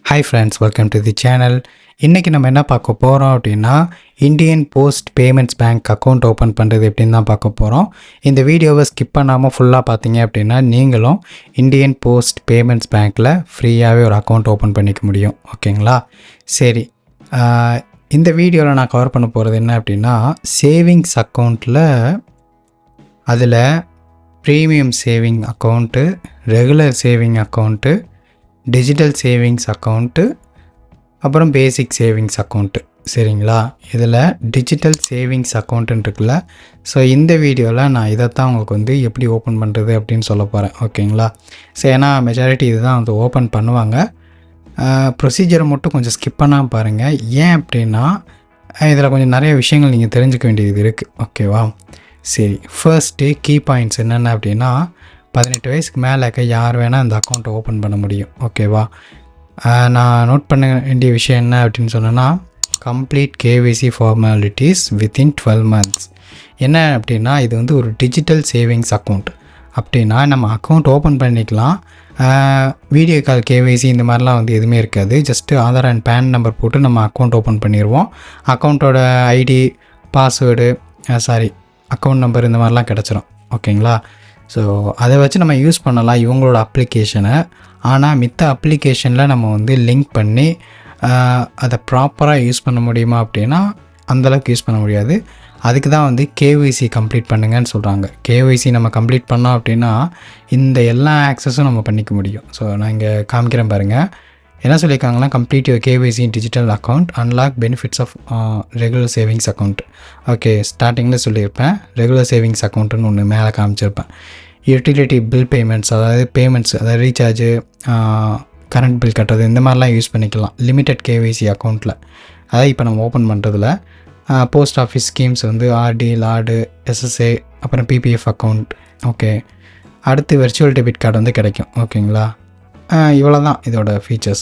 Hi friends, welcome to the channel. இன்றைக்கி நம்ம என்ன பார்க்க போகிறோம் அப்படின்னா, Indian post payments bank account open பண்ணுறது எப்படின்னு தான் பார்க்க போகிறோம். இந்த வீடியோவை ஸ்கிப் பண்ணாமல் ஃபுல்லாக பார்த்தீங்க அப்படின்னா நீங்களும் இந்தியன் போஸ்ட் பேமெண்ட்ஸ் பேங்க்கில் ஃப்ரீயாகவே ஒரு அக்கௌண்ட் ஓப்பன் பண்ணிக்க முடியும். ஓகேங்களா? சரி, இந்த வீடியோவில் நான் கவர் பண்ண போகிறது என்ன அப்படின்னா, சேவிங்ஸ் அக்கௌண்ட்டில் அதில் premium saving account, regular saving account, digital savings account, அப்புறம் பேசிக் சேவிங்ஸ் அக்கௌண்ட்டு. சரிங்களா? இதில் டிஜிட்டல் சேவிங்ஸ் அக்கௌண்ட்டுன்னு இருக்குல்ல, ஸோ இந்த வீடியோவில் நான் இதைத்தான் உங்களுக்கு வந்து எப்படி ஓப்பன் பண்ணுறது அப்படின்னு சொல்ல போகிறேன். ஓகேங்களா? ஸோ ஏன்னா மெஜாரிட்டி இதுதான் வந்து ஓப்பன் பண்ணுவாங்க. ப்ரொசீஜரை மட்டும் கொஞ்சம் ஸ்கிப் பண்ணாமல் பாருங்கள். ஏன் அப்படின்னா இதில் கொஞ்சம் நிறைய விஷயங்கள் நீங்கள் தெரிஞ்சுக்க வேண்டியது இருக்குது. ஓகேவா? சரி, ஃபர்ஸ்ட்டு கீ பாயிண்ட்ஸ் என்னென்ன அப்படின்னா, 18 வயசுக்கு மேலே இருக்க யார் வேணால் இந்த அக்கௌண்ட்டை ஓப்பன் பண்ண முடியும். ஓகேவா? நான் நோட் பண்ண வேண்டிய விஷயம் என்ன அப்படின்னு சொன்னேன்னா, complete KVC formalities within 12 months. என்ன அப்படின்னா, இது வந்து ஒரு டிஜிட்டல் சேவிங்ஸ் அக்கௌண்ட். அப்படின்னா நம்ம அக்கௌண்ட் ஓப்பன் பண்ணிக்கலாம். வீடியோ கால் கேவிசி இந்த மாதிரிலாம் வந்து எதுவுமே இருக்காது. Just Aadhaar and PAN number போட்டு நம்ம அக்கௌண்ட் ஓப்பன் பண்ணிடுவோம். அக்கௌண்ட்டோட ஐடி, பாஸ்வேர்டு, அக்கௌண்ட் நம்பர் இந்த மாதிரிலாம் கிடச்சிரும். ஓகேங்களா? ஸோ அதை வச்சு நம்ம யூஸ் பண்ணலாம் இவங்களோட அப்ளிகேஷனை. ஆனால் மித்த அப்ளிகேஷனில் நம்ம வந்து லிங்க் பண்ணி அதை ப்ராப்பராக யூஸ் பண்ண முடியுமா அப்படின்னா அந்தளவுக்கு யூஸ் பண்ண முடியாது. அதுக்கு தான் வந்து கேஒய்சி கம்ப்ளீட் பண்ணுங்கன்னு சொல்கிறாங்க. கேஒய்சி நம்ம கம்ப்ளீட் பண்ணோம் அப்படின்னா இந்த எல்லா ஆக்சஸும் நம்ம பண்ணிக்க முடியும். ஸோ நான் இங்கே காமிக்கிறேன் பாருங்கள். என்ன சொல்லியிருக்காங்கன்னா, complete your KYC digital account, unlock benefits of regular savings account. Okay, ஸ்டார்டிங்கில் சொல்லியிருப்பேன். ரெகுலர் சேவிங்ஸ் அக்கௌண்ட்டுன்னு ஒன்று மேலே காமிச்சிருப்பேன். யூட்டிலிட்டி பில் பேமெண்ட்ஸ், அதாவது பேமெண்ட்ஸ், அதாவது ரீசார்ஜு, கரண்ட் பில் கட்டுறது, இந்த மாதிரிலாம் யூஸ் பண்ணிக்கலாம் லிமிட்டட் கேஒய்சி அக்கௌண்ட்டில். அதாவது இப்போ நம்ம ஓப்பன் பண்ணுறதுல போஸ்ட் ஆஃபீஸ் ஸ்கீம்ஸ் வந்து ஆர்டி, லாடு, எஸ்எஸ்ஏ, அப்புறம் பிபிஎஃப் அக்கௌண்ட். ஓகே, அடுத்து வெர்ச்சுவல் டெபிட் கார்டு வந்து கிடைக்கும். ஓகேங்களா? இவ்வளோ தான் இதோட ஃபீச்சர்ஸ்.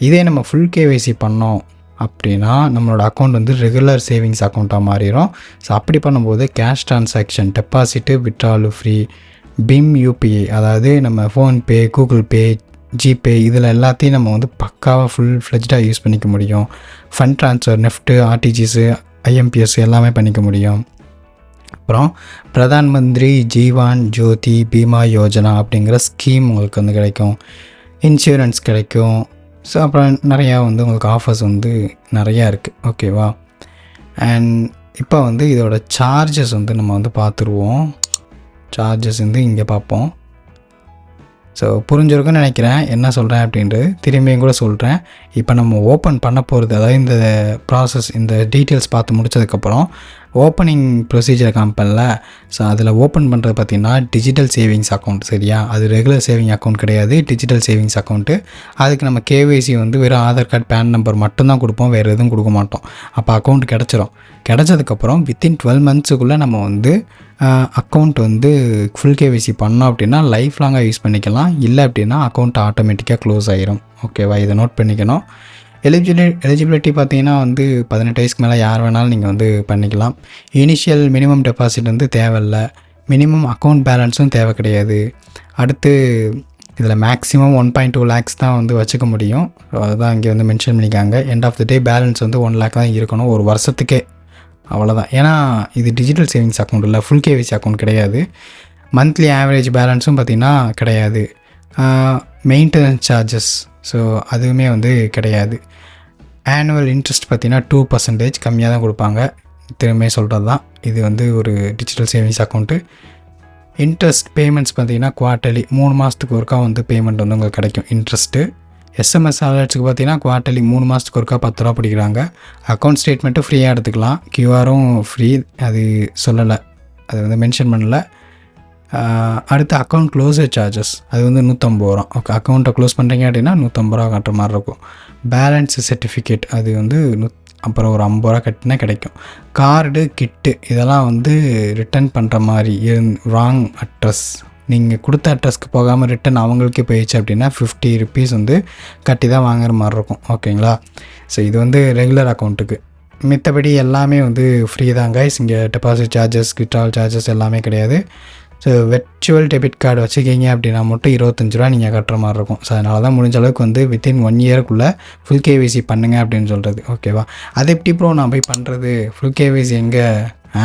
இதே நம்ம ஃபுல் கேஒய்சி பண்ணோம் அப்படின்னா நம்மளோட அக்கௌண்ட் வந்து ரெகுலர் சேவிங்ஸ் அக்கௌண்ட்டாக மாறிடும். ஸோ அப்படி பண்ணும்போது cash transaction, deposit, withdrawal free, BHIM UPI, அதாவது நம்ம ஃபோன்பே, கூகுள் பே, ஜிபே, இதில் எல்லாத்தையும் நம்ம வந்து பக்காவாக ஃபுல் ஃப்ளெஜ்டாக யூஸ் பண்ணிக்க முடியும். ஃபண்ட் ட்ரான்ஸ்ஃபர், நெஃப்ட்டு, ஆர்டிஜிஎஸ்ஸு, ஐஎம்பிஎஸ் எல்லாமே பண்ணிக்க முடியும். அப்புறம் பிரதான் மந்திரி ஜீவான் ஜோதி பீமா யோஜனா அப்படிங்கிற ஸ்கீம் உங்களுக்கு வந்து கிடைக்கும். இன்சூரன்ஸ் கிடைக்கும். ஸோ அப்புறம் நிறையா வந்து உங்களுக்கு ஆஃபர்ஸ் வந்து நிறையா இருக்குது. ஓகேவா? அண்ட் இப்போ வந்து இதோட சார்ஜஸ் வந்து நம்ம வந்து பார்த்துருவோம். சார்ஜஸ் வந்து இங்கே பார்ப்போம். ஸோ புரிஞ்சிருக்குன்னு நினைக்கிறேன் என்ன சொல்கிறேன் அப்படின்றது. திரும்பியும் கூட சொல்கிறேன். இப்போ நம்ம ஓப்பன் பண்ண போகிறது, அதாவது இந்த ப்ராசஸ், இந்த டீட்டெயில்ஸ் பார்த்து முடித்ததுக்கப்புறம் ஓப்பனிங் ப்ரொசீஜர் காமிப்பேன்ல, ஸோ அதில் ஓப்பன் பண்ணுறது பார்த்திங்கன்னா டிஜிட்டல் சேவிங்ஸ் அக்கௌண்ட். சரியா? அது ரெகுலர் சேவிங் அக்கௌண்ட் கிடையாது, டிஜிட்டல் சேவிங்ஸ் அக்கௌண்ட்டு. அதுக்கு நம்ம கேஒய்சி வந்து வெறும் ஆதார் கார்டு, பேன் நம்பர் மட்டும்தான் கொடுப்போம், வேறு எதுவும் கொடுக்க மாட்டோம். அப்போ அக்கௌண்ட் கிடச்சிரும். கிடச்சதுக்கப்புறம் வித்தின் 12 monthsக்குள்ளே நம்ம வந்து அக்கௌண்ட் வந்து ஃபுல் கேஒய்சி பண்ணோம் அப்படின்னா லைஃப் லாங்காக யூஸ் பண்ணிக்கலாம். இல்லை அப்படின்னா அக்கௌண்ட் ஆட்டோமேட்டிக்காக க்ளோஸ் ஆகிரும். ஓகேவா? இதை நோட் பண்ணிக்கணும். எலிஜிபிலிட்டி பார்த்தீங்கன்னா வந்து 18 வயசுக்கு மேலே யார் வேணாலும் நீங்கள் வந்து பண்ணிக்கலாம். இனிஷியல் மினிமம் டெபாசிட் வந்து தேவையில்லை. மினிமம் அக்கௌண்ட் பேலன்ஸும் தேவை கிடையாது. அடுத்து இதில் மேக்ஸிமம் 1.2 lakhs தான் வந்து வச்சுக்க முடியும். அதுதான் இங்கே வந்து மென்ஷன் பண்ணிக்காங்க. End of the day balance வந்து 1 lakh தான் இருக்கணும் ஒரு வருஷத்துக்கே. அவ்வளோதான். ஏன்னா இது டிஜிட்டல் சேவிங்ஸ் அக்கௌண்ட் இல்லை, ஃபுல் கேவிசி அக்கௌண்ட் கிடையாது. மந்த்லி ஆவரேஜ் பேலன்ஸும் பார்த்திங்கன்னா கிடையாது. மெயின்டெனன்ஸ் சார்ஜஸ், ஸோ அதுவுமே வந்து கிடையாது. ஆனுவல் இன்ட்ரெஸ்ட் பார்த்திங்கன்னா 2% கம்மியாக தான் கொடுப்பாங்க. திரும்ப சொல்கிறது தான், இது வந்து ஒரு digital savings account. Interest payments பார்த்திங்கன்னா குவார்ட்டர்லி 3 மாதத்துக்கு ஒருக்கா வந்து பேமெண்ட் வந்து உங்களுக்கு கிடைக்கும். இன்ட்ரெஸ்ட்டு எஸ்எம்எஸ் அலர்ட்ஸுக்கு பார்த்தீங்கன்னா குவார்ட்டர்லி 3 மாதத்துக்கு ஒருக்கா 10 ரூபா பிடிக்கிறாங்க. அக்கௌண்ட் ஸ்டேட்மெண்ட்டும் ஃப்ரீயாக எடுத்துக்கலாம். கியூஆரும் ஃப்ரீ, அது சொல்லலை, அது வந்து மென்ஷன் பண்ணலை. அடுத்து அக்கௌண்ட் க்ளோஸர் சார்ஜஸ், அது வந்து 150 ரூபா. ஓகே, அக்கௌண்ட்டை க்ளோஸ் பண்ணுறீங்க அப்படின்னா 150 ரூபா கட்டுற மாதிரி இருக்கும். பேலன்ஸ் சர்டிஃபிகேட், அது வந்து அப்புறம் ஒரு 50 ரூபா கட்டினா கிடைக்கும். கார்டு, கிட்டு, இதெல்லாம் வந்து ரிட்டர்ன் பண்ணுற மாதிரி, ராங் அட்ரஸ், நீங்கள் கொடுத்த அட்ரஸ்க்கு போகாமல் ரிட்டன் அவங்களுக்கே போயிடுச்சு அப்படின்னா 50 rupees வந்து கட்டி தான் வாங்குற மாதிரி இருக்கும். ஓகேங்களா? ஸோ இது வந்து ரெகுலர் அக்கௌண்ட்டுக்கு. மித்தபடி எல்லாமே வந்து ஃப்ரீ தான் கைஸ். இங்கே டெபாசிட் சார்ஜஸ், வித்ட்ராவல் சார்ஜஸ் எல்லாமே கிடையாது. ஸோ வெர்ச்சுவல் டெபிட் கார்டு வச்சுக்கிங்க அப்படின்னா மட்டும் 25 ரூபா நீங்கள் கட்டுற மாதிரி இருக்கும். ஸோ அதனால தான் முடிஞ்ச அளவுக்கு வந்து வித்தின் 1 இயருக்குள்ளே ஃபுல் கேவிசி பண்ணுங்கள் அப்படின்னு சொல்கிறது. ஓகேவா? அது எப்படி ப்ரோ நான் போய் பண்ணுறது? ஃபுல் கேவிசி எங்கே?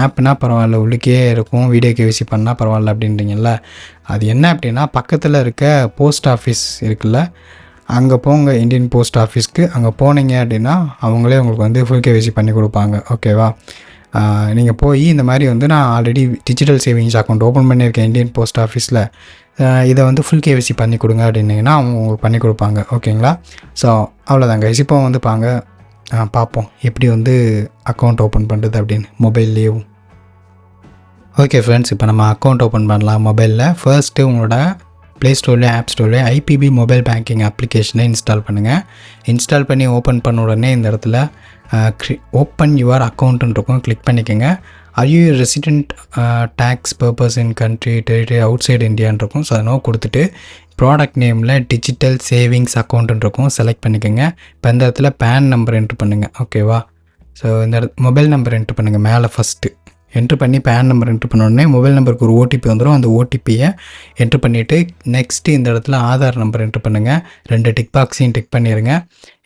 ஆப்னா பரவாயில்ல, உள்ளுக்கே இருக்கும், வீடியோ கேவிசி பண்ணால் பரவாயில்ல அப்படின்றீங்கல்ல. அது என்ன அப்படின்னா, பக்கத்தில் இருக்க போஸ்ட் ஆஃபீஸ் இருக்குல்ல, அங்கே போங்க, இந்தியன் போஸ்ட் ஆஃபீஸ்க்கு. அங்கே போனீங்க அப்படின்னா அவங்களே உங்களுக்கு வந்து ஃபுல் கேவிசி பண்ணி கொடுப்பாங்க. ஓகேவா? நீங்கள் போய் இந்த மாதிரி வந்து நான் already digital savings account open பண்ணியிருக்கேன் இந்தியன் போஸ்ட் ஆஃபீஸில், இதை வந்து ஃபுல் கேவிசி பண்ணி கொடுங்க அப்படின்னீங்கன்னா அவங்க உங்களுக்கு பண்ணி கொடுப்பாங்க. ஓகேங்களா? ஸோ அவ்வளோதாங்க. இப்போ வந்து பார்ப்போம் எப்படி வந்து அக்கௌண்ட் ஓப்பன் பண்ணுறது அப்படின்னு மொபைல்லேயும். ஓகே ஃப்ரெண்ட்ஸ், இப்போ நம்ம அக்கௌண்ட் ஓப்பன் பண்ணலாம் மொபைலில். ஃபர்ஸ்ட்டு உங்களோட ப்ளே ஸ்டோர்லேயே ஆப் ஸ்டோர்லேயே ஐபிபி மொபைல் பேங்கிங் அப்ளிகேஷனை இன்ஸ்டால் பண்ணுங்கள். இன்ஸ்டால் பண்ணி ஓப்பன் பண்ண உடனே இந்த இடத்துல ஓப்பன் யுவர் அக்கௌண்ட்டுன்னு இருக்கும், கிளிக் பண்ணிக்கோங்க. Are you resident tax purpose in country territory outside இந்தியான்னு இருக்கும். ஸோ அதை கொடுத்துட்டு ப்ராடக்ட் நேமில் டிஜிட்டல் சேவிங்ஸ் அக்கௌண்ட்டுன்னு இருக்கும், செலக்ட் பண்ணிக்கோங்க. இப்போ இந்த இடத்துல பேன் நம்பர் என்ட்ரு பண்ணுங்கள். ஓகேவா? ஸோ இந்த மொபைல் நம்பர் என்ட்ரு பண்ணுங்கள் மேலே ஃபஸ்ட்டு. என்ட்ரு பண்ணி பேன் நம்பர் என்ட்ரு பண்ண உடனே மொபைல் நம்பருக்கு ஒரு ஓடிபி வந்துடும். அந்த ஓடிபியை என்ட்ரு பண்ணிவிட்டு நெக்ஸ்ட்டு இந்த இடத்துல ஆதார் நம்பர் என்ட்ரு பண்ணுங்கள். 2 டிக் பாக்ஸையும் டிக் பண்ணிடுங்க.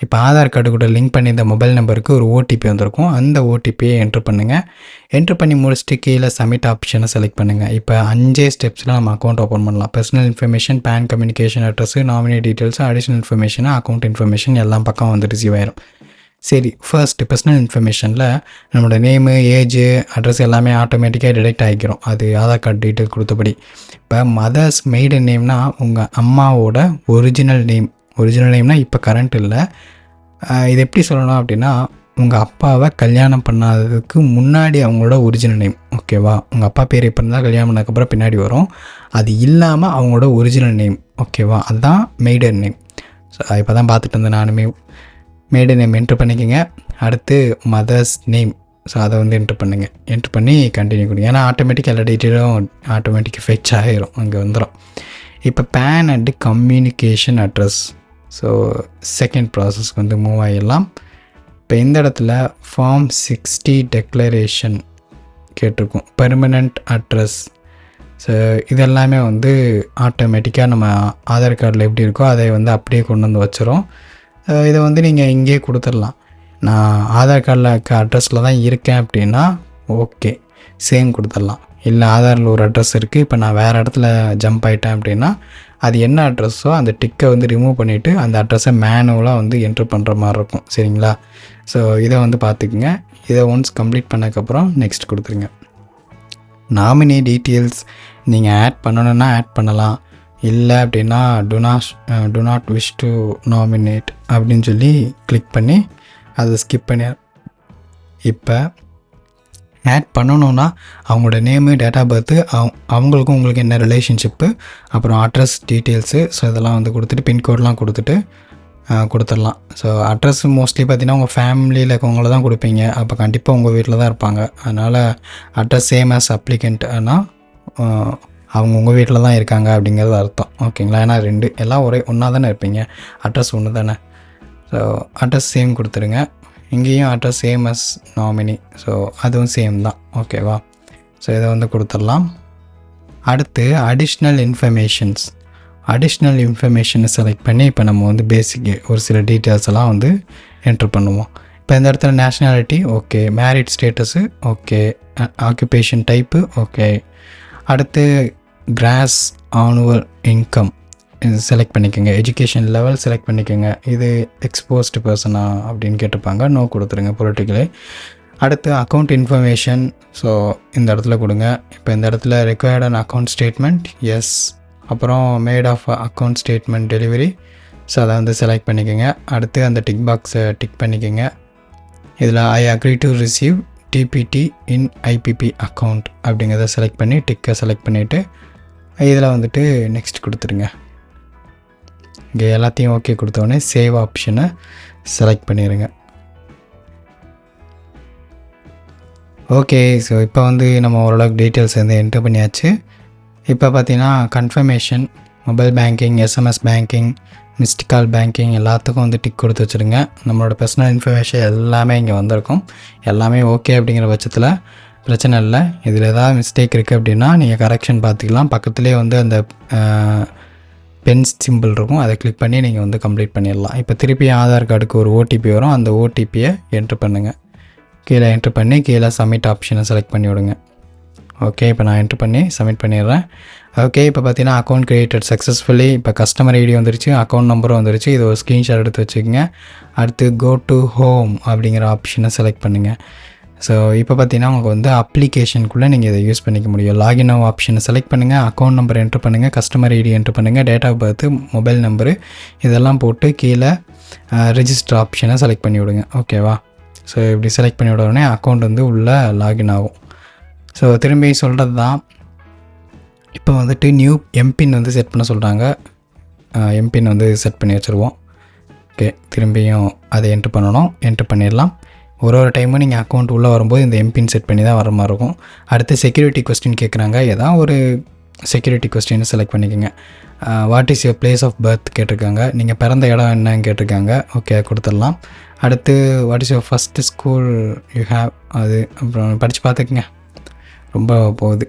இப்போ ஆதார் கார்டு கூட லிங்க் பண்ணி இந்த மொபைல் நம்பருக்கு ஒரு ஓடிபி வந்திருக்கும். அந்த ஓடிபியை என்ட்ரு பண்ணுங்கள். என்ட்ரு பண்ணி முடிச்சுட்டு கீழே சப்மிட் ஆப்ஷனை செலக்ட் பண்ணுங்கள். இப்போ 5 ஸ்டெப்ஸில் நம்ம அக்கௌண்ட் ஓப்பன் பண்ணலாம். Personal information, PAN, communication address, nominee details, additional information, account information எல்லாம் பக்கம் வந்து ரிசீவ் ஆயிரும். சரி, ஃபர்ஸ்ட்டு பர்சனல் இன்ஃபர்மேஷனில் நம்மளோட நேமு, ஏஜு, அட்ரஸ் எல்லாமே ஆட்டோமேட்டிக்காக டிடெக்ட் ஆகிக்கிறோம், அது ஆதார் கார்டு டீட்டெயில் கொடுத்தபடி. இப்போ மதர்ஸ் மெய்டன் நேம்னா உங்கள் அம்மாவோட ஒரிஜினல் நேம்னா இப்போ கரண்ட் இல்லை. இது எப்படி சொல்லணும் அப்படின்னா, உங்கள் அப்பாவை கல்யாணம் பண்ணாததுக்கு முன்னாடி அவங்களோட ஒரிஜினல் நேம். ஓகேவா? உங்கள் அப்பா பேர் இப்போ இருந்தால் கல்யாணம் பண்ணதுக்கப்புறம் பின்னாடி வரும். அது இல்லாமல் அவங்களோட ஒரிஜினல் நேம். ஓகேவா? அதுதான் மெய்டன் நேம். ஸோ இப்போ தான் பார்த்துட்டு இருந்தேன் நானுமே. மேடன் நேம் என்ட்ரு பண்ணிக்கோங்க. அடுத்து மதர்ஸ் நேம், ஸோ அதை வந்து என்ட்ரு பண்ணுங்கள். என்ட்ரு பண்ணி கண்டினியூ கொடுங்க. ஏன்னா ஆட்டோமேட்டிக்காக எல்லா டீட்டெயிலும் ஆட்டோமேட்டிக்காக ஃபெச் ஆகிரும், அங்கே வந்துடும். இப்போ PAN and communication address, so second ப்ராசஸ்க்கு வந்து மூவ் ஆகிடலாம். இப்போ இந்த இடத்துல ஃபார்ம் 60 டெக்ளரேஷன் கேட்டிருக்கும், பெர்மனண்ட் அட்ரஸ். ஸோ இதெல்லாமே வந்து ஆட்டோமேட்டிக்காக நம்ம ஆதார் கார்டில் எப்படி இருக்கோ அதை வந்து அப்படியே கொண்டு வந்து வச்சிரும். இதை வந்து நீங்கள் இங்கேயே கொடுத்துடலாம். நான் ஆதார் கார்டில் இருக்க அட்ரஸில் தான் இருக்கேன் அப்படின்னா ஓகே, சேம் கொடுத்துடலாம். இல்லை ஆதாரில் ஒரு அட்ரஸ் இருக்குது, இப்போ நான் வேறு இடத்துல ஜம்ப் ஆகிட்டேன் அப்படின்னா அது என்ன அட்ரஸோ அந்த டிக்கை வந்து ரிமூவ் பண்ணிவிட்டு அந்த அட்ரஸை மேனுவலாக வந்து என்ட்ரு பண்ணுற மாதிரி இருக்கும். சரிங்களா? ஸோ இதை வந்து பார்த்துக்குங்க. இதை ஒன்ஸ் கம்ப்ளீட் பண்ணதுக்கப்புறம் நெக்ஸ்ட் கொடுத்துருங்க. நாமினி டீட்டெயில்ஸ் நீங்கள் ஆட் பண்ணணுன்னா ஆட் பண்ணலாம், இல்லை அப்படின்னா to not wish to nominate அப்படின்னு சொல்லி கிளிக் பண்ணி அதை ஸ்கிப் பண்ணி. இப்போ ஆட் பண்ணணுன்னா அவங்களோட நேமு, டேட் ஆஃப் பர்த்து, அவங்களுக்கும் உங்களுக்கு என்ன ரிலேஷன்ஷிப்பு, அப்புறம் அட்ரஸ் டீட்டெயில்ஸு, ஸோ இதெல்லாம் வந்து கொடுத்துட்டு பின்கோடெலாம் கொடுத்துட்டு கொடுத்துடலாம். ஸோ அட்ரஸ் மோஸ்ட்லி பார்த்திங்கன்னா உங்கள் ஃபேமிலியில் இருக்கவங்கள தான் கொடுப்பீங்க, அப்போ கண்டிப்பாக உங்கள் வீட்டில் தான் இருப்பாங்க. அதனால் அட்ரஸ் சேம் ஆஸ் அப்ளிகண்ட் ஆனால் அவங்க உங்கள் வீட்டில் தான் இருக்காங்க அப்படிங்கிறது அர்த்தம். ஓகேங்களா? ஏன்னா எல்லாம் ஒன்றா தானே இருப்பீங்க, அட்ரஸ் ஒன்று தானே. ஸோ அட்ரஸ் சேம் கொடுத்துருங்க. இங்கேயும் address same as nominee, so அதுவும் சேம் தான். ஓகேவா? ஸோ இதை வந்து கொடுத்துடலாம். அடுத்து அடிஷ்னல் இன்ஃபர்மேஷனை செலக்ட் பண்ணி இப்போ நம்ம வந்து பேசிக் ஒரு சில டீட்டெயில்ஸ் எல்லாம் வந்து என்ட்ரு பண்ணுவோம். இப்போ இந்த இடத்துல nationality okay, married status okay, occupation type okay. அடுத்து கிராஸ் ஆனுவல் இன்கம் செலக்ட் பண்ணிக்கோங்க. எஜுகேஷன் லெவல் செலக்ட் பண்ணிக்கோங்க. இது எக்ஸ்போஸ்டு பர்சனா அப்படின்னு கேட்டிருப்பாங்க, நோ கொடுத்துருங்க பொலிட்டிக்கலி. அடுத்து அக்கௌண்ட் இன்ஃபர்மேஷன், ஸோ இந்த இடத்துல கொடுங்க. இப்போ இந்த இடத்துல required an account statement, yes. அப்புறம் mode of account statement delivery, so அதை வந்து செலக்ட் பண்ணிக்கோங்க. அடுத்து அந்த டிக் பாக்ஸை டிக் பண்ணிக்கோங்க. இதில் I agree to receive DBT in IPP account அப்படிங்கிறத செலக்ட் பண்ணி டிக்கை செலக்ட் பண்ணிவிட்டு இதில் வந்துட்டு நெக்ஸ்ட் கொடுத்துருங்க. இங்கே எல்லாத்தையும் ஓகே கொடுத்தோடனே சேவ் ஆப்ஷனை செலக்ட் பண்ணிடுங்க. ஓகே, ஸோ இப்போ வந்து நம்ம ஓரளவுக்கு டீட்டெயில்ஸ் வந்து என்ட்ரு பண்ணியாச்சு. இப்போ பார்த்தீங்கன்னா confirmation, mobile banking, SMS banking, missed call banking எல்லாத்துக்கும் வந்து டிக் கொடுத்து வச்சுருங்க. நம்மளோட பர்சனல் இன்ஃபர்மேஷன் எல்லாமே இங்கே வந்திருக்கும். எல்லாமே ஓகே அப்படிங்கிற பட்சத்தில் பிரச்சனை இல்லை. இதில் ஏதாவது மிஸ்டேக் இருக்குது அப்படின்னா நீங்கள் கரெக்ஷன் பார்த்துக்கலாம். பக்கத்துலேயே வந்து அந்த பென் சிம்பிள் இருக்கும், அதை கிளிக் பண்ணி நீங்கள் வந்து கம்ப்ளீட் பண்ணிடலாம். இப்போ திருப்பி ஆதார் கார்டுக்கு ஒரு ஓடிபி வரும், அந்த ஓடிபியை என்ட்ரு பண்ணுங்கள். கீழே என்ட்ரு பண்ணி கீழே சப்மிட் ஆப்ஷனை செலக்ட் பண்ணி விடுங்க. ஓகே, இப்போ நான் என்ட்ரு பண்ணி சப்மிட் பண்ணிடுறேன். ஓகே, இப்போ பார்த்தீங்கன்னா அக்கௌண்ட் கிரியேட்டட் சக்ஸஸ்ஃபுல்லி. இப்போ கஸ்டமர் ஐடி வந்துருச்சு, அக்கௌண்ட் நம்பரும் வந்துருச்சு. இது ஒரு ஸ்க்ரீன்ஷாட் எடுத்து வச்சுக்கோங்க. அடுத்து கோ டு ஹோம் அப்படிங்கிற ஆப்ஷனை செலக்ட் பண்ணுங்கள். ஸோ இப்போ பார்த்தீங்கன்னா உங்களுக்கு வந்து அப்ளிகேஷனுக்குள்ளே நீங்கள் இதை யூஸ் பண்ணிக்க முடியும். லாகின் ஆப்ஷனை செலக்ட் பண்ணுங்கள், அக்கௌண்ட் நம்பர் என்ட்ரு பண்ணுங்கள், கஸ்டமர் ஐடி என்ட்ரு பண்ணுங்கள், date of birth, mobile number இதெல்லாம் போட்டு கீழே ரெஜிஸ்டர் ஆப்ஷனை செலக்ட் பண்ணி விடுங்க. ஓகேவா? ஸோ இப்படி செலக்ட் பண்ணி விட உடனே அக்கௌண்ட் வந்து உள்ளே லாகின் ஆகும். ஸோ திரும்பி சொல்கிறது தான், இப்போ வந்துட்டு நியூ எம்பின் வந்து செட் பண்ண சொல்கிறாங்க. எம்பின் வந்து செட் பண்ணி வச்சுருவோம். ஓகே, திரும்பியும் அதை என்ட்ரு பண்ணணும். என்ட்ரு பண்ணிடலாம். ஒரு டைமும் நீங்கள் அக்கௌண்ட் உள்ளே வரும்போது இந்த எம்பின் செட் பண்ணி தான் வர மாதிரி இருக்கும். அடுத்து செக்யூரிட்டி கொஸ்டின் கேட்குறாங்க. ஏதாவது ஒரு செக்யூரிட்டி கொஸ்டின் செலக்ட் பண்ணிக்கோங்க. What is your place of birth கேட்டிருக்காங்க. நீங்கள் பிறந்த இடம் என்னன்னு கேட்டிருக்காங்க. ஓகே, கொடுத்துடலாம். அடுத்து what is your first school you have, அது அப்புறம் படித்து பார்த்துக்குங்க, ரொம்ப போகுது.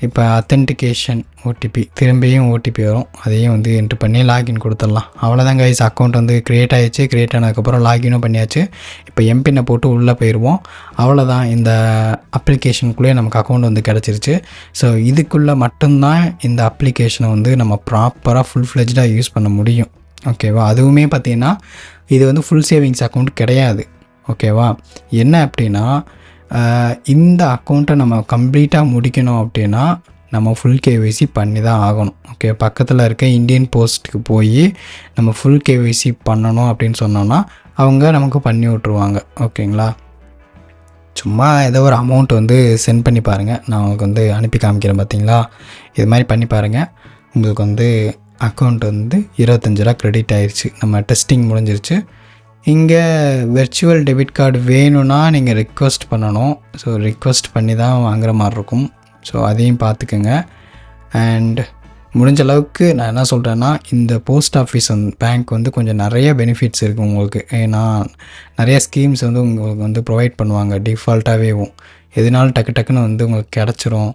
இப்போ அத்தென்டிகேஷன் ஓடிபி, திரும்பியும் ஓடிபி வரும், அதையும் வந்து என்ட்ரு பண்ணி லாகின் கொடுத்துடலாம். அவ்வளோதான் கைஸ், அக்கௌண்ட் வந்து க்ரியேட் ஆகிடுச்சு. க்ரியேட் ஆனதுக்கப்புறம் லாகினும் பண்ணியாச்சு. இப்போ எம்பின்னை போட்டு உள்ளே போயிடுவோம். அவ்வளோதான், இந்த அப்ளிகேஷனுக்குள்ளேயே நமக்கு அக்கௌண்ட் வந்து கிடச்சிருச்சு. ஸோ இதுக்குள்ளே மட்டும்தான் இந்த அப்ளிகேஷனை வந்து நம்ம ப்ராப்பராக ஃபுல் ஃப்ளெஜ்டாக யூஸ் பண்ண முடியும். ஓகேவா? அதுவுமே பார்த்திங்கன்னா இது வந்து ஃபுல் சேவிங்ஸ் அக்கௌண்ட் கிடையாது. ஓகேவா? என்ன அப்படின்னா இந்த அக்கௌண்ட்டை நம்ம கம்ப்ளீட்டாக முடிக்கணும் அப்படின்னா நம்ம ஃபுல் கேஒய்சி பண்ணி தான் ஆகணும். ஓகே, பக்கத்தில் இருக்க இந்தியன் போஸ்ட்டுக்கு போய் நம்ம ஃபுல் கேஒய்சி பண்ணணும் அப்படின்னு சொன்னோன்னா அவங்க நமக்கு பண்ணி விட்ருவாங்க. ஓகேங்களா? சும்மா ஏதோ ஒரு அமௌண்ட் வந்து சென்ட் பண்ணி பாருங்கள். நான் உங்களுக்கு வந்து அனுப்பி காமிக்கிறேன். பார்த்தீங்களா? இது மாதிரி பண்ணி பாருங்கள். உங்களுக்கு வந்து அக்கௌண்ட் வந்து 25 ரூபா க்ரெடிட் ஆயிடுச்சு. நம்ம டெஸ்டிங் முடிஞ்சிருச்சு. இங்கே வெர்ச்சுவல் டெபிட் கார்டு வேணும்னா நீங்கள் ரிக்வெஸ்ட் பண்ணணும். ஸோ ரிக்வெஸ்ட் பண்ணி தான் வாங்குற மாதிரி இருக்கும். ஸோ அதையும் பார்த்துக்குங்க. அண்ட் முடிஞ்ச அளவுக்கு நான் என்ன சொல்கிறேன்னா, இந்த போஸ்ட் ஆஃபீஸ் பேங்க் வந்து கொஞ்சம் நிறைய பெனிஃபிட்ஸ் இருக்குது உங்களுக்கு. ஏன்னா நிறைய ஸ்கீம்ஸ் வந்து உங்களுக்கு வந்து ப்ரொவைட் பண்ணுவாங்க டிஃபால்ட்டாகவேவும். எதுனாலும் டக்கு டக்குன்னு வந்து உங்களுக்கு கிடச்சிரும்.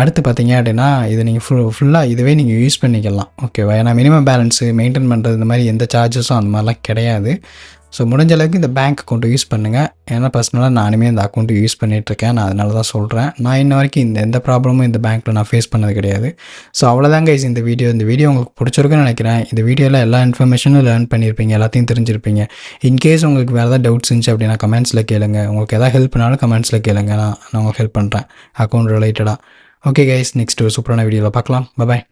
அடுத்து பார்த்தீங்க அப்படின்னா இதை நீங்கள் ஃபுல்லாக இதுவே நீங்கள் யூஸ் பண்ணிக்கலாம். ஓகேவா? ஏன்னா மினிமம் பேலன்ஸு மெயின்டைன் பண்ணுறது இந்த மாதிரி எந்த சார்ஜஸும் அந்த மாதிரிலாம் கிடையாது. ஸோ முடிஞ்ச அளவுக்கு இந்த பேங்க் அக்கௌண்ட்டை யூஸ் பண்ணுங்கள். ஏன்னா பர்சனலாக நானுமே இந்த அக்கௌண்ட்டு யூஸ் பண்ணிகிட்ருக்கேன். நான் அதனால தான் சொல்கிறேன். நான் இன்ன வரைக்கும் எந்த ப்ராப்ளமும் இந்த பேங்க்கில் நான் ஃபேஸ் பண்ணது கிடையாது. ஸோ அவ்வளோதாங்க கைஸ் இந்த வீடியோ உங்களுக்கு பிடிச்சிருக்குன்னு நினைக்கிறேன். இந்த வீடியோவில் எல்லா இன்ஃபர்மேஷனும் லேர்ன் பண்ணியிருப்பீங்க, எல்லாத்தையும் தெரிஞ்சிருப்பீங்க. இன்கேஸ் உங்களுக்கு வேறு ஏதாவது டவுட்ஸ் இருந்துச்சு அப்படின்னா கமெண்ட்ஸில் கேளுங்க. உங்களுக்கு எதாவது ஹெல்ப்னாலும் கமெண்ட்ஸில் கேளுங்க. நான் உங்களுக்கு ஹெல்ப் பண்ணுறேன் அக்கௌண்ட் ரிலேட்டடாக. ஓகே கைஸ், நெக்ஸ்ட் ஒரு சூப்பரான வீடியோவில் பார்க்கலாம். பாய்.